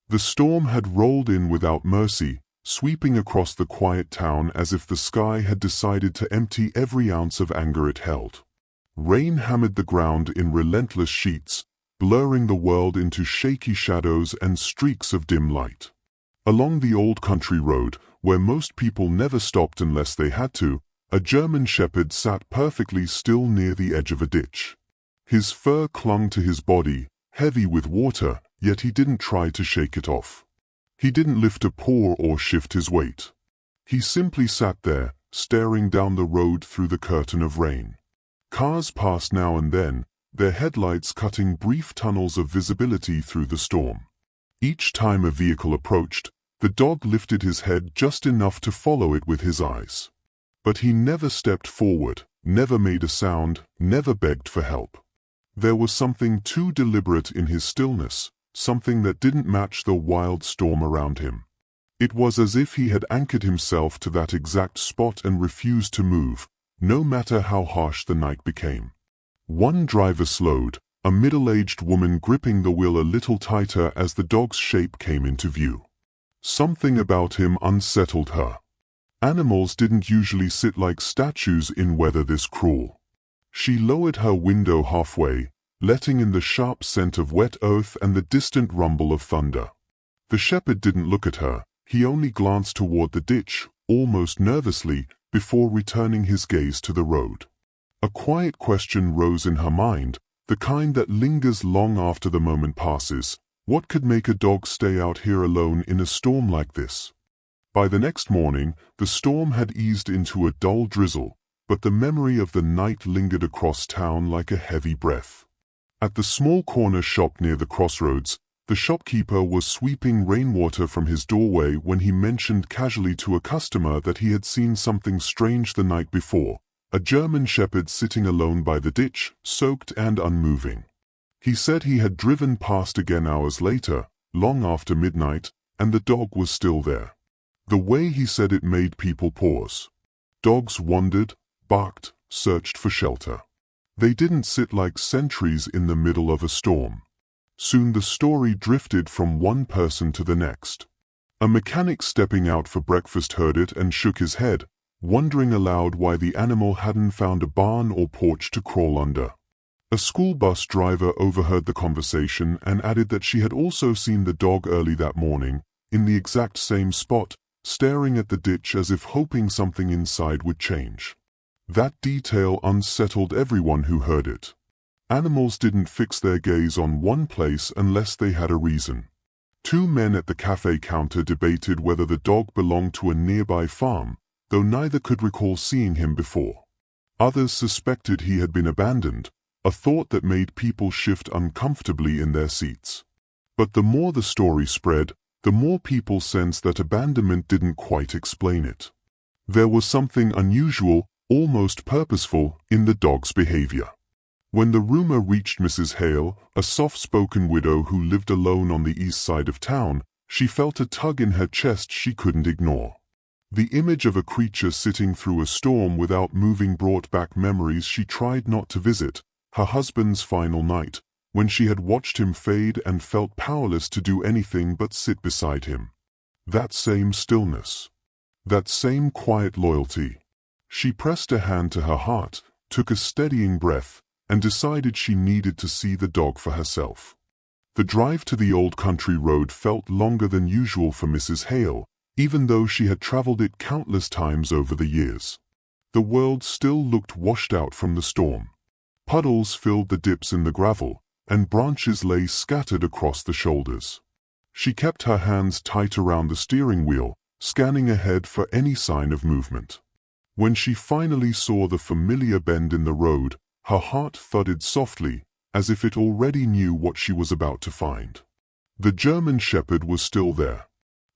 The storm had rolled in without mercy, sweeping across the quiet town as if the sky had decided to empty every ounce of anger it held. Rain hammered the ground in relentless sheets, blurring the world into shaky shadows and streaks of dim light. Along the old country road, where most people never stopped unless they had to, a German shepherd sat perfectly still near the edge of a ditch. His fur clung to his body, heavy with water, yet he didn't try to shake it off. He didn't lift a paw or shift his weight. He simply sat there, staring down the road through the curtain of rain. Cars passed now and then, their headlights cutting brief tunnels of visibility through the storm. Each time a vehicle approached, the dog lifted his head just enough to follow it with his eyes. But he never stepped forward, never made a sound, never begged for help. There was something too deliberate in his stillness, something that didn't match the wild storm around him. It was as if he had anchored himself to that exact spot and refused to move, no matter how harsh the night became. One driver slowed, a middle-aged woman gripping the wheel a little tighter as the dog's shape came into view. Something about him unsettled her. Animals didn't usually sit like statues in weather this cruel. She lowered her window halfway, letting in the sharp scent of wet earth and the distant rumble of thunder. The shepherd didn't look at her, he only glanced toward the ditch, almost nervously, before returning his gaze to the road. A quiet question rose in her mind, the kind that lingers long after the moment passes. What could make a dog stay out here alone in a storm like this? By the next morning, the storm had eased into a dull drizzle, but the memory of the night lingered across town like a heavy breath. At the small corner shop near the crossroads, the shopkeeper was sweeping rainwater from his doorway when he mentioned casually to a customer that he had seen something strange the night before, a German shepherd sitting alone by the ditch, soaked and unmoving. He said he had driven past again hours later, long after midnight, and the dog was still there. The way he said it made people pause. Dogs wandered, barked, searched for shelter. They didn't sit like sentries in the middle of a storm. Soon the story drifted from one person to the next. A mechanic stepping out for breakfast heard it and shook his head, wondering aloud why the animal hadn't found a barn or porch to crawl under. A school bus driver overheard the conversation and added that she had also seen the dog early that morning, in the exact same spot, staring at the ditch as if hoping something inside would change. That detail unsettled everyone who heard it. Animals didn't fix their gaze on one place unless they had a reason. Two men at the cafe counter debated whether the dog belonged to a nearby farm, though neither could recall seeing him before. Others suspected he had been abandoned, a thought that made people shift uncomfortably in their seats. But the more the story spread, the more people sensed that abandonment didn't quite explain it. There was something unusual, almost purposeful, in the dog's behavior. When the rumor reached Mrs. Hale, a soft-spoken widow who lived alone on the east side of town, she felt a tug in her chest she couldn't ignore. The image of a creature sitting through a storm without moving brought back memories she tried not to visit, her husband's final night, when she had watched him fade and felt powerless to do anything but sit beside him. That same stillness. That same quiet loyalty. She pressed a hand to her heart, took a steadying breath, and decided she needed to see the dog for herself. The drive to the old country road felt longer than usual for Mrs. Hale, even though she had traveled it countless times over the years. The world still looked washed out from the storm. Puddles filled the dips in the gravel, and branches lay scattered across the shoulders. She kept her hands tight around the steering wheel, scanning ahead for any sign of movement. When she finally saw the familiar bend in the road, her heart thudded softly, as if it already knew what she was about to find. The German shepherd was still there.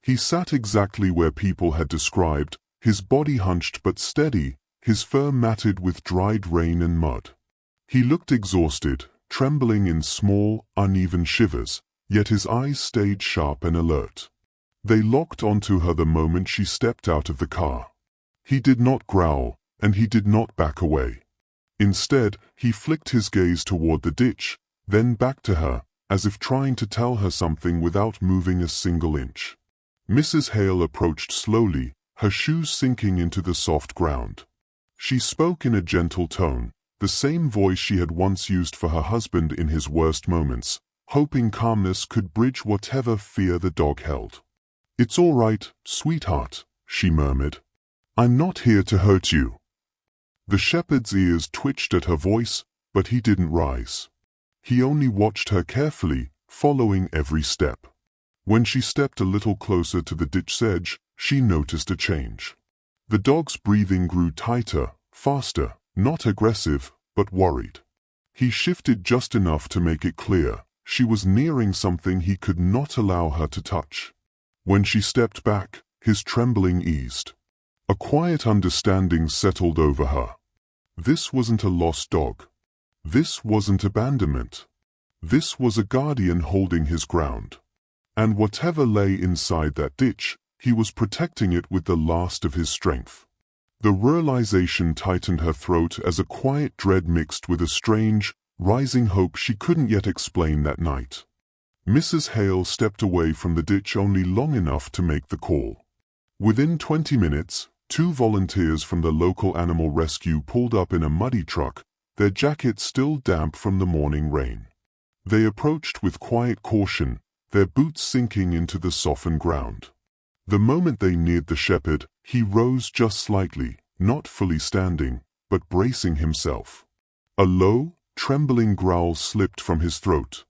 He sat exactly where people had described, his body hunched but steady, his fur matted with dried rain and mud. He looked exhausted, trembling in small, uneven shivers, yet his eyes stayed sharp and alert. They locked onto her the moment she stepped out of the car. He did not growl, and he did not back away. Instead, he flicked his gaze toward the ditch, then back to her, as if trying to tell her something without moving a single inch. Mrs. Hale approached slowly, her shoes sinking into the soft ground. She spoke in a gentle tone, the same voice she had once used for her husband in his worst moments, hoping calmness could bridge whatever fear the dog held. "It's all right, sweetheart," she murmured. "I'm not here to hurt you." The shepherd's ears twitched at her voice, but he didn't rise. He only watched her carefully, following every step. When she stepped a little closer to the ditch's edge, she noticed a change. The dog's breathing grew tighter, faster, not aggressive, but worried. He shifted just enough to make it clear she was nearing something he could not allow her to touch. When she stepped back, his trembling eased. A quiet understanding settled over her. This wasn't a lost dog. This wasn't abandonment. This was a guardian holding his ground. And whatever lay inside that ditch, he was protecting it with the last of his strength. The realization tightened her throat as a quiet dread mixed with a strange, rising hope she couldn't yet explain that night. Mrs. Hale stepped away from the ditch only long enough to make the call. Within 20 minutes, 2 volunteers from the local animal rescue pulled up in a muddy truck, their jackets still damp from the morning rain. They approached with quiet caution, their boots sinking into the softened ground. The moment they neared the shepherd, he rose just slightly, not fully standing, but bracing himself. A low, trembling growl slipped from his throat.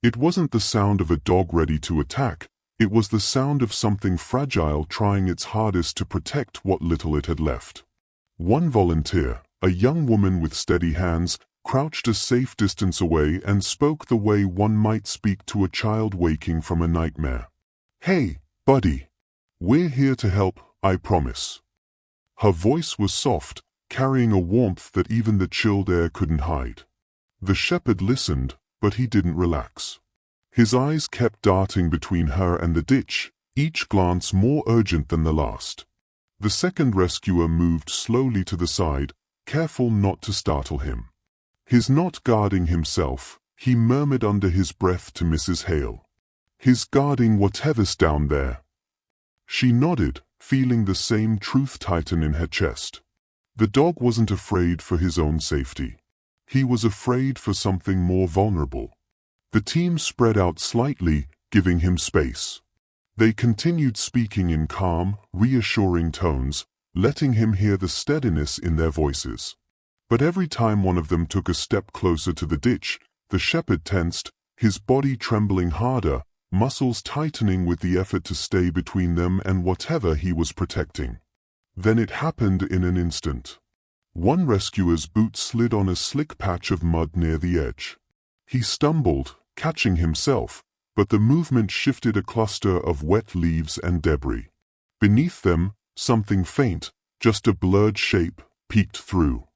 It wasn't the sound of a dog ready to attack, it was the sound of something fragile trying its hardest to protect what little it had left. One volunteer, a young woman with steady hands, crouched a safe distance away and spoke the way one might speak to a child waking from a nightmare. "Hey, buddy. We're here to help, I promise." Her voice was soft, carrying a warmth that even the chilled air couldn't hide. The shepherd listened, but he didn't relax. His eyes kept darting between her and the ditch, each glance more urgent than the last. The second rescuer moved slowly to the side, careful not to startle him. His not guarding himself, he murmured under his breath to Mrs. Hale. "He's guarding whatever's down there." She nodded, feeling the same truth tighten in her chest. The dog wasn't afraid for his own safety. He was afraid for something more vulnerable. The team spread out slightly, giving him space. They continued speaking in calm, reassuring tones, letting him hear the steadiness in their voices. But every time one of them took a step closer to the ditch, the shepherd tensed, his body trembling harder, muscles tightening with the effort to stay between them and whatever he was protecting. Then it happened in an instant. One rescuer's boot slid on a slick patch of mud near the edge. He stumbled, catching himself, but the movement shifted a cluster of wet leaves and debris. Beneath them, something faint, just a blurred shape, peeked through.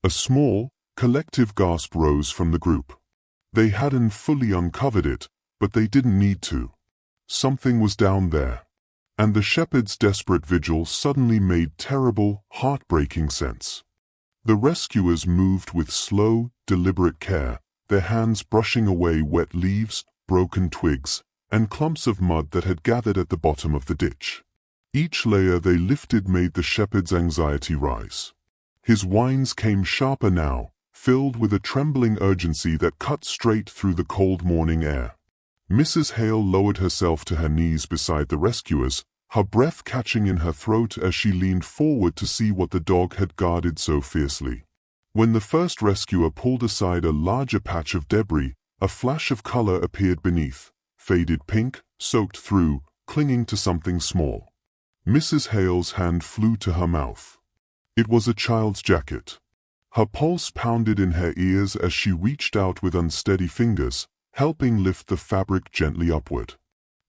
A small, collective gasp rose from the group. They hadn't fully uncovered it, but they didn't need to. Something was down there. And the shepherd's desperate vigil suddenly made terrible, heartbreaking sense. The rescuers moved with slow, deliberate care, their hands brushing away wet leaves, broken twigs, and clumps of mud that had gathered at the bottom of the ditch. Each layer they lifted made the shepherd's anxiety rise. His whines came sharper now, filled with a trembling urgency that cut straight through the cold morning air. Mrs. Hale lowered herself to her knees beside the rescuers, her breath catching in her throat as she leaned forward to see what the dog had guarded so fiercely. When the first rescuer pulled aside a larger patch of debris, a flash of color appeared beneath, faded pink, soaked through, clinging to something small. Mrs. Hale's hand flew to her mouth. It was a child's jacket. Her pulse pounded in her ears as she reached out with unsteady fingers, helping lift the fabric gently upward.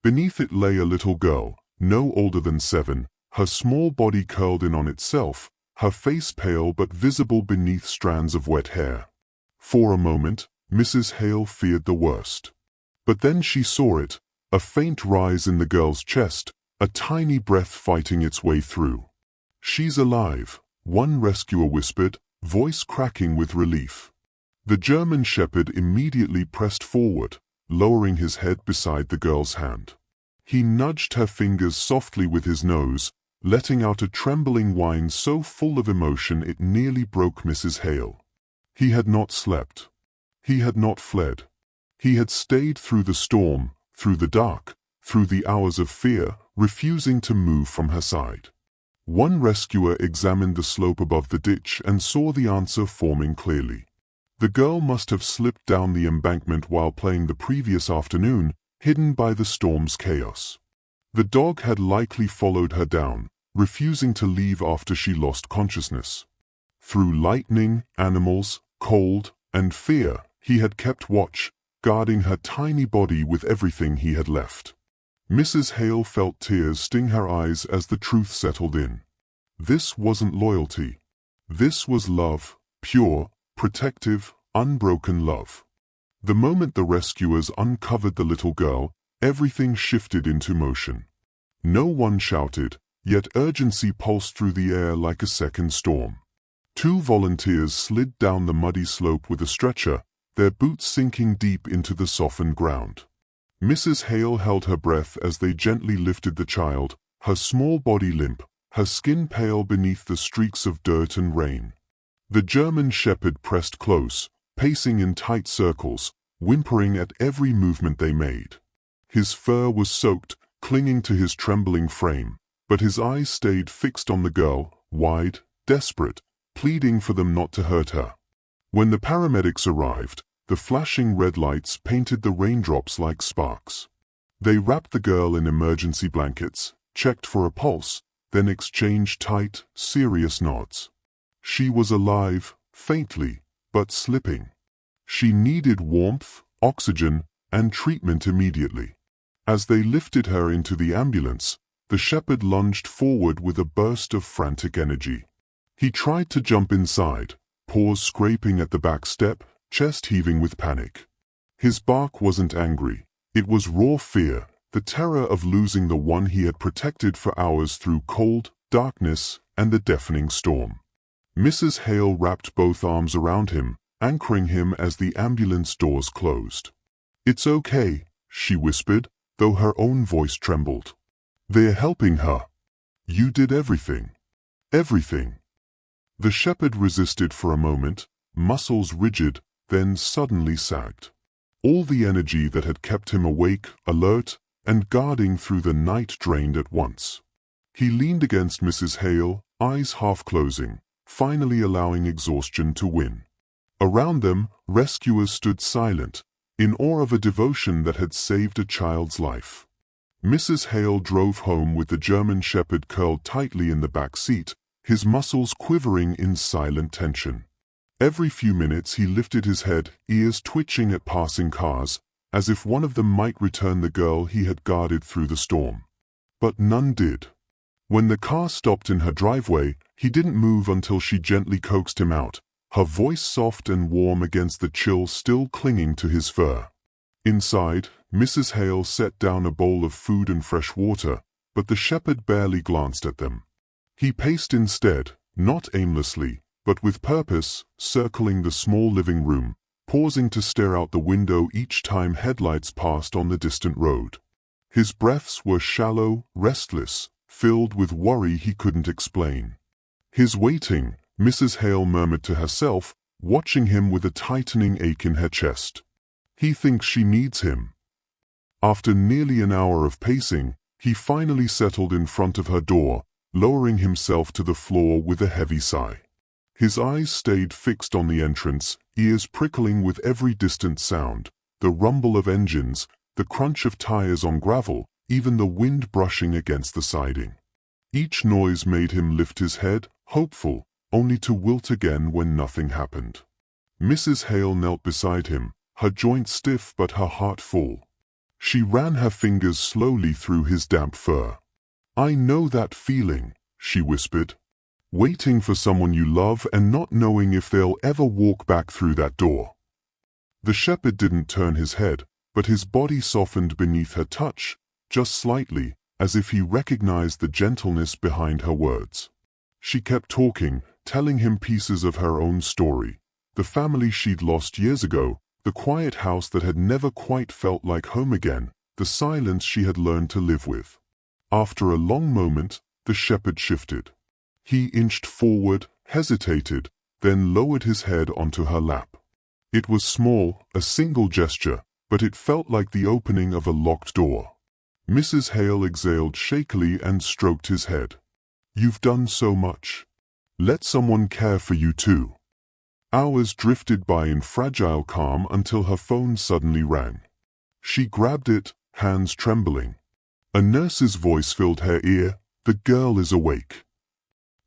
Beneath it lay a little girl, no older than 7, her small body curled in on itself, her face pale but visible beneath strands of wet hair. For a moment, Mrs. Hale feared the worst. But then she saw it, a faint rise in the girl's chest, a tiny breath fighting its way through. "She's alive," one rescuer whispered, voice cracking with relief. The German shepherd immediately pressed forward, lowering his head beside the girl's hand. He nudged her fingers softly with his nose, letting out a trembling whine so full of emotion it nearly broke Mrs. Hale. He had not slept. He had not fled. He had stayed through the storm, through the dark, through the hours of fear, refusing to move from her side. One rescuer examined the slope above the ditch and saw the answer forming clearly. The girl must have slipped down the embankment while playing the previous afternoon, hidden by the storm's chaos. The dog had likely followed her down, refusing to leave after she lost consciousness. Through lightning, animals, cold, and fear, he had kept watch, guarding her tiny body with everything he had left. Mrs. Hale felt tears sting her eyes as the truth settled in. This wasn't loyalty. This was love, pure, protective, unbroken love. The moment the rescuers uncovered the little girl, everything shifted into motion. No one shouted, yet urgency pulsed through the air like a second storm. 2 volunteers slid down the muddy slope with a stretcher, their boots sinking deep into the softened ground. Mrs. Hale held her breath as they gently lifted the child, her small body limp, her skin pale beneath the streaks of dirt and rain. The German shepherd pressed close, pacing in tight circles, whimpering at every movement they made. His fur was soaked, clinging to his trembling frame, but his eyes stayed fixed on the girl, wide, desperate, pleading for them not to hurt her. When the paramedics arrived, the flashing red lights painted the raindrops like sparks. They wrapped the girl in emergency blankets, checked for a pulse, then exchanged tight, serious nods. She was alive, faintly, but slipping. She needed warmth, oxygen, and treatment immediately. As they lifted her into the ambulance, the shepherd lunged forward with a burst of frantic energy. He tried to jump inside, paws scraping at the back step, chest heaving with panic. His bark wasn't angry. It was raw fear, the terror of losing the one he had protected for hours through cold, darkness, and the deafening storm. Mrs. Hale wrapped both arms around him, anchoring him as the ambulance doors closed. "It's okay," she whispered, though her own voice trembled. "They're helping her. You did everything. Everything." The shepherd resisted for a moment, muscles rigid, then suddenly sagged. All the energy that had kept him awake, alert, and guarding through the night drained at once. He leaned against Mrs. Hale, eyes half closing, finally allowing exhaustion to win. Around them, rescuers stood silent, in awe of a devotion that had saved a child's life. Mrs. Hale drove home with the German shepherd curled tightly in the back seat, his muscles quivering in silent tension. Every few minutes he lifted his head, ears twitching at passing cars, as if one of them might return the girl he had guarded through the storm. But none did. When the car stopped in her driveway, he didn't move until she gently coaxed him out, her voice soft and warm against the chill still clinging to his fur. Inside, Mrs. Hale set down a bowl of food and fresh water, but the shepherd barely glanced at them. He paced instead, not aimlessly, but with purpose, circling the small living room, pausing to stare out the window each time headlights passed on the distant road. His breaths were shallow, restless, filled with worry he couldn't explain. "He's waiting," Mrs. Hale murmured to herself, watching him with a tightening ache in her chest. "He thinks she needs him." After nearly an hour of pacing, he finally settled in front of her door, lowering himself to the floor with a heavy sigh. His eyes stayed fixed on the entrance, ears prickling with every distant sound, the rumble of engines, the crunch of tires on gravel, even the wind brushing against the siding. Each noise made him lift his head, hopeful, only to wilt again when nothing happened. Mrs. Hale knelt beside him, her joints stiff but her heart full. She ran her fingers slowly through his damp fur. "I know that feeling," she whispered. "Waiting for someone you love and not knowing if they'll ever walk back through that door." The shepherd didn't turn his head, but his body softened beneath her touch, just slightly, as if he recognized the gentleness behind her words. She kept talking, telling him pieces of her own story, the family she'd lost years ago, the the quiet house that had never quite felt like home again, the silence she had learned to live with. After a long moment, the shepherd shifted. He inched forward, hesitated, then lowered his head onto her lap. It was small, a single gesture, but it felt like the opening of a locked door. Mrs. Hale exhaled shakily and stroked his head. "You've done so much. Let someone care for you too." Hours drifted by in fragile calm until her phone suddenly rang. She grabbed it, hands trembling. A nurse's voice filled her ear. "The girl is awake."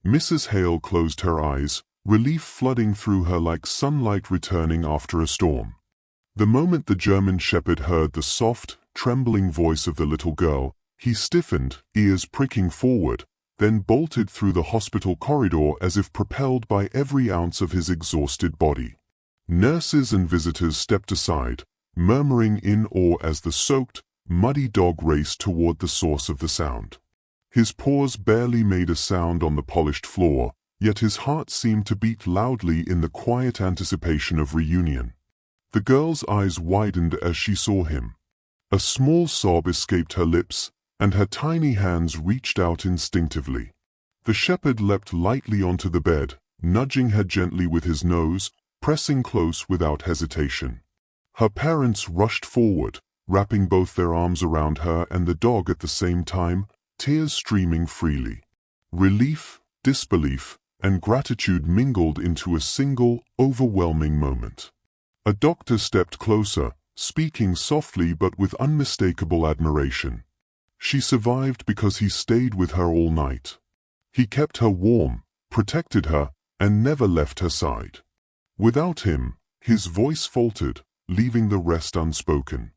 Mrs. Hale closed her eyes, relief flooding through her like sunlight returning after a storm. The moment the German shepherd heard the soft, trembling voice of the little girl, he stiffened, ears pricking forward, then bolted through the hospital corridor as if propelled by every ounce of his exhausted body. Nurses and visitors stepped aside, murmuring in awe as the soaked, muddy dog raced toward the source of the sound. His paws barely made a sound on the polished floor, yet his heart seemed to beat loudly in the quiet anticipation of reunion. The girl's eyes widened as she saw him. A small sob escaped her lips, and her tiny hands reached out instinctively. The shepherd leapt lightly onto the bed, nudging her gently with his nose, pressing close without hesitation. Her parents rushed forward, wrapping both their arms around her and the dog at the same time, tears streaming freely. Relief, disbelief, and gratitude mingled into a single, overwhelming moment. A doctor stepped closer, speaking softly but with unmistakable admiration. She survived because he stayed with her all night. He kept her warm, protected her, and never left her side. Without him, his voice faltered, leaving the rest unspoken.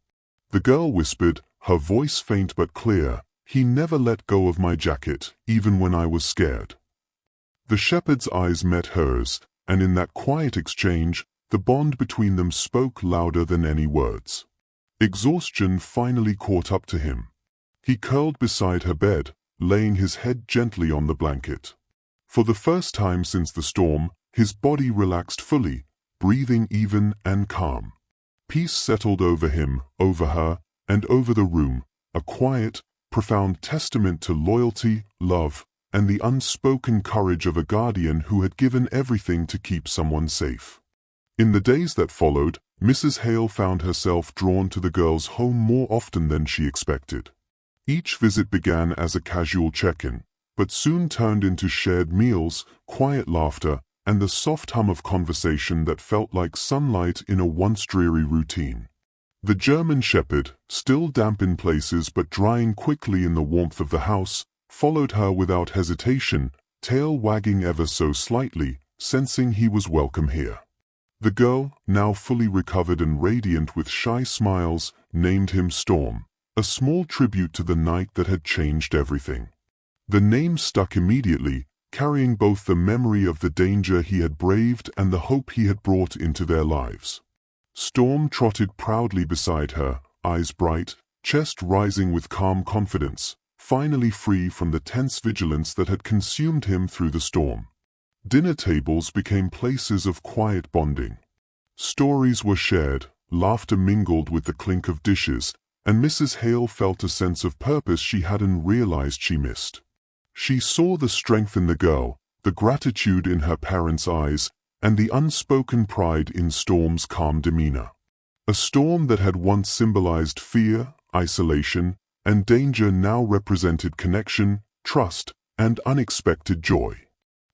The girl whispered, her voice faint but clear, "He never let go of my jacket, even when I was scared." The shepherd's eyes met hers, and in that quiet exchange, the bond between them spoke louder than any words. Exhaustion finally caught up to him. He curled beside her bed, laying his head gently on the blanket. For the first time since the storm, his body relaxed fully, breathing even and calm. Peace settled over him, over her, and over the room, a quiet, profound testament to loyalty, love, and the unspoken courage of a guardian who had given everything to keep someone safe. In the days that followed, Mrs. Hale found herself drawn to the girl's home more often than she expected. Each visit began as a casual check-in, but soon turned into shared meals, quiet laughter, and the soft hum of conversation that felt like sunlight in a once dreary routine. The German shepherd, still damp in places but drying quickly in the warmth of the house, followed her without hesitation, tail wagging ever so slightly, sensing he was welcome here. The girl, now fully recovered and radiant with shy smiles, named him Storm, a small tribute to the night that had changed everything. The name stuck immediately, carrying both the memory of the danger he had braved and the hope he had brought into their lives. Storm trotted proudly beside her, eyes bright, chest rising with calm confidence, finally free from the tense vigilance that had consumed him through the storm. Dinner tables became places of quiet bonding. Stories were shared, laughter mingled with the clink of dishes, and Mrs. Hale felt a sense of purpose she hadn't realized she missed. She saw the strength in the girl, the gratitude in her parents' eyes, and the unspoken pride in Storm's calm demeanor. A storm that had once symbolized fear, isolation, and danger now represented connection, trust, and unexpected joy.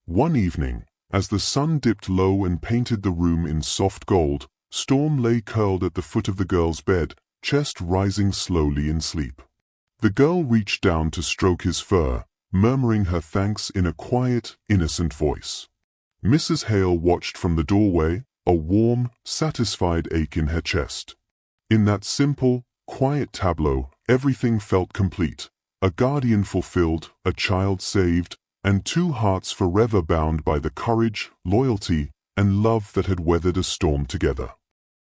One evening, as the sun dipped low and painted the room in soft gold, Storm lay curled at the foot of the girl's bed, chest rising slowly in sleep. The girl reached down to stroke his fur, murmuring her thanks in a quiet, innocent voice. Mrs. Hale watched from the doorway, a warm, satisfied ache in her chest. In that simple, quiet tableau, everything felt complete: a guardian fulfilled, a child saved, and two hearts forever bound by the courage, loyalty, and love that had weathered a storm together.